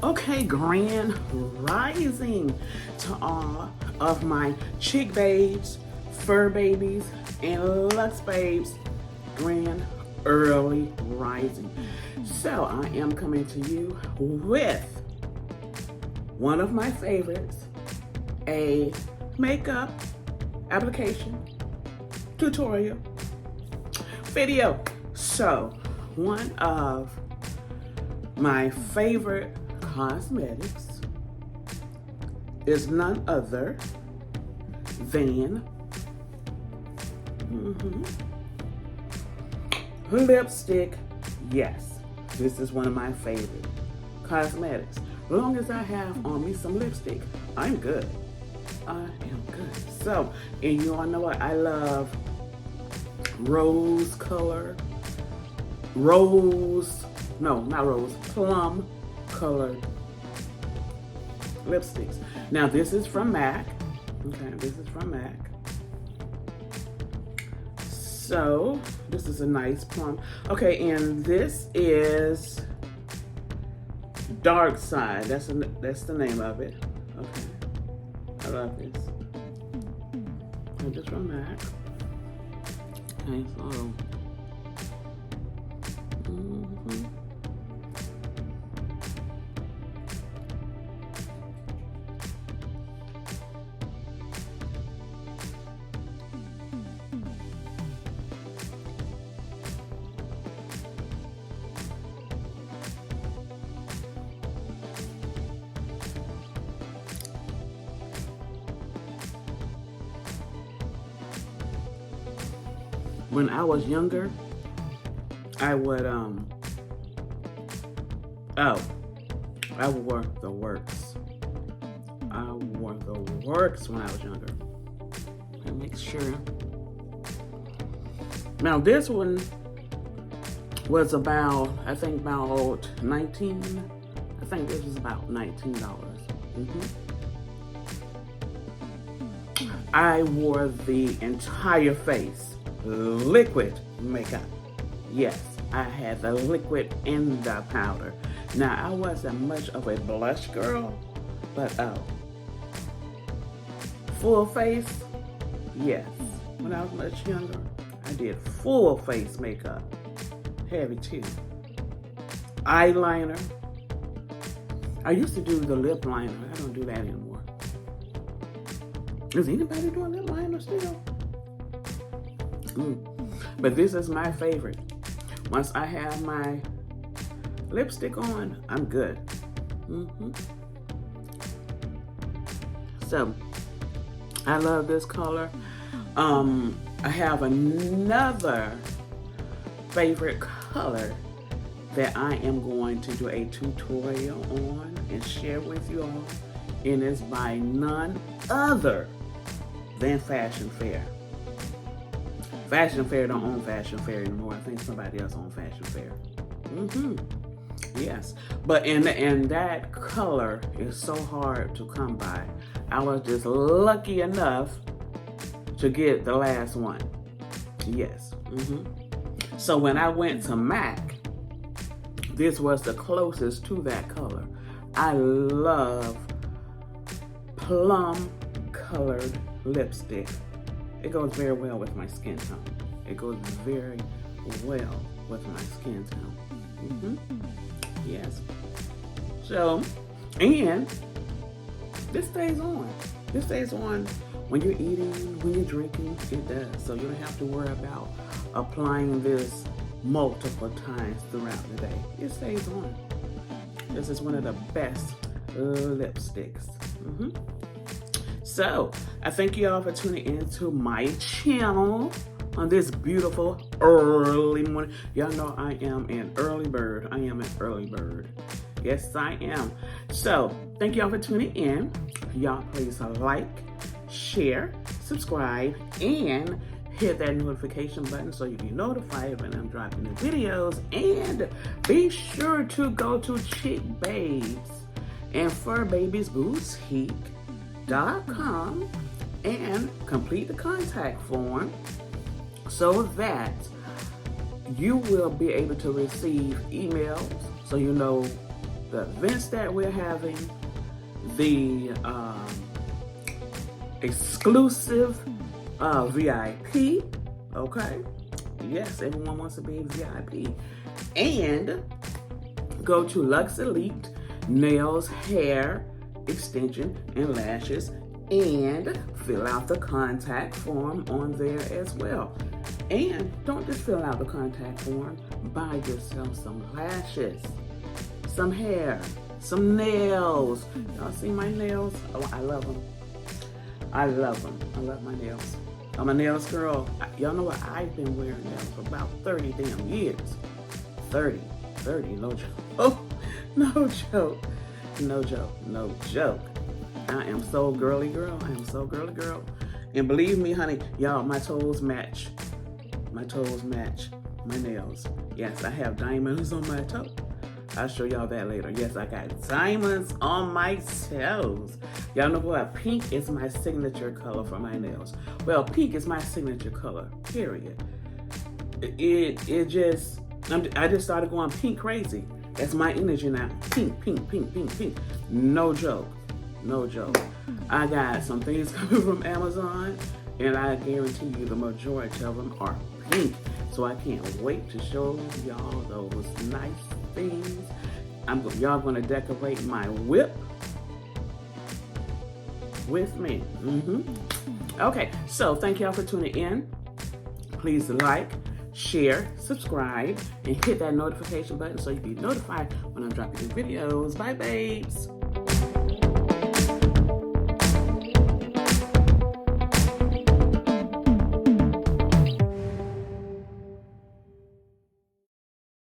Okay, grand rising to all of my chick babes, fur babies, and Lux babes. Grand early rising. So I am coming to you with one of my favorites, a makeup application tutorial video. So one of my favorite cosmetics is none other than lipstick. Yes, this is one of my favorite cosmetics. As long as I have on me some lipstick, I'm good. I am good. So, and you all know what? I love rose color, plum colored lipsticks. Now this is from MAC. Okay, this is from MAC. So this is a nice plum. Okay, and this is Dark Side. That's the name of it. Okay, I love this. And this from MAC. Okay, so. When I was younger, I would I wore the works. I wore the works when I was younger. Let me make sure. Now this one was about, I think about $19. I think this was about $19. I wore the entire face, liquid makeup. Yes, I had the liquid and the powder. Now, I wasn't much of a blush girl, but full face, yes. When I was much younger, I did full face makeup, heavy too. Eyeliner. I used to do the lip liner. I don't do that anymore. Is anybody doing lip liner still? But this is my favorite. Once I have my lipstick on, I'm good. So, I love this color. I have another favorite color that I am going to do a tutorial on and share with you all. And it's by none other than Fashion Fair. Fashion Fair don't own Fashion Fair anymore. I think somebody else owns Fashion Fair. Yes, but and that color is so hard to come by. I was just lucky enough to get the last one. Yes. So when I went to MAC, this was the closest to that color. I love plum colored lipstick. It goes very well with my skin tone. It goes very well with my skin tone. Yes. So, and this stays on. This stays on when you're eating, when you're drinking, it does. So you don't have to worry about applying this multiple times throughout the day. It stays on. This is one of the best lipsticks. So, I thank you all for tuning into my channel on this beautiful early morning. Y'all know I am an early bird. I am an early bird. Yes, I am. So, thank y'all for tuning in. Y'all please like, share, subscribe, and hit that notification button so you'll be notified when I'm dropping the videos. And be sure to go to Chick Babes and Fur Babies Boutique.com and complete the contact form so that you will be able to receive emails so you know the events that we're having, the exclusive VIP, okay? Yes, everyone wants to be VIP. And go to Luxe Elite Nails, Hair, Extension, and Lashes, and fill out the contact form on there as well. And don't just fill out the contact form, buy yourself some lashes, some hair, some nails. Y'all see my nails? Oh, I love them. I love them. I love my nails. I'm a nails girl. Y'all know what? I've been wearing nails for about 30 damn years. 30, no joke. Oh, no joke. No joke, no joke. I am so girly girl. I am so girly girl. And believe me, honey, y'all, my toes match. My toes match my nails. Yes, I have diamonds on my toe. I'll show y'all that later. Yes, I got diamonds on my toes. Y'all know what? Pink is my signature color for my nails. Well, pink is my signature color, period. I just started going pink crazy. That's my energy now. Pink, pink, pink, pink, pink. No joke. No joke. I got some things coming from Amazon, and I guarantee you the majority of them are pink. So I can't wait to show y'all those nice things. Y'all gonna decorate my whip with me. Okay, so thank y'all for tuning in. Please like, share, subscribe, and hit that notification button so you be notified when I'm dropping new videos. Bye, babes.